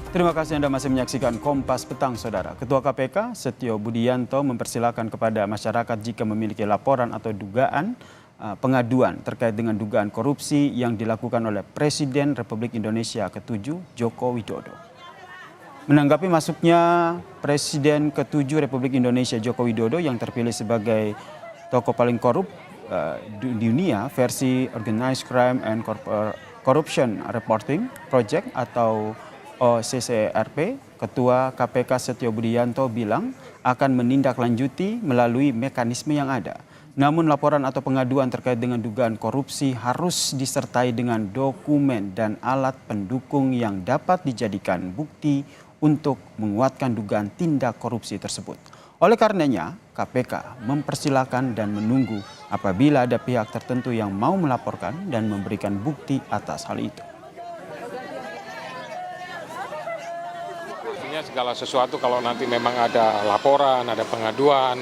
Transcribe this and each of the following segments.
Terima kasih Anda masih menyaksikan Kompas Petang, Saudara. Ketua KPK, Setio Budianto, mempersilakan kepada masyarakat jika memiliki laporan atau dugaan pengaduan terkait dengan dugaan korupsi yang dilakukan oleh Presiden Republik Indonesia ke-7, Joko Widodo. Menanggapi masuknya Presiden ke-7 Republik Indonesia Joko Widodo yang terpilih sebagai tokoh paling korup di dunia versi Organized Crime and Corruption Reporting Project atau OCCRP, Ketua KPK Setio Budianto bilang akan menindaklanjuti melalui mekanisme yang ada. Namun laporan atau pengaduan terkait dengan dugaan korupsi harus disertai dengan dokumen dan alat pendukung yang dapat dijadikan bukti untuk menguatkan dugaan tindak korupsi tersebut. Oleh karenanya, KPK mempersilahkan dan menunggu apabila ada pihak tertentu yang mau melaporkan dan memberikan bukti atas hal itu. Segala sesuatu kalau nanti memang ada laporan, ada pengaduan,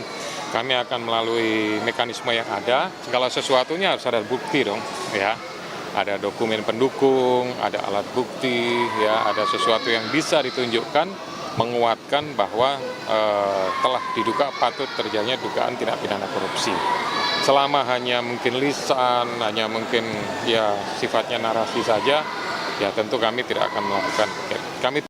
kami akan melalui mekanisme yang ada. Segala sesuatunya harus ada bukti dong, ya. Ada dokumen pendukung, ada alat bukti, ya, ada sesuatu yang bisa ditunjukkan menguatkan bahwa telah diduga patut terjadinya dugaan tindak pidana korupsi. Selama hanya mungkin lisan, hanya mungkin ya sifatnya narasi saja, ya tentu kami tidak akan melakukan. Kami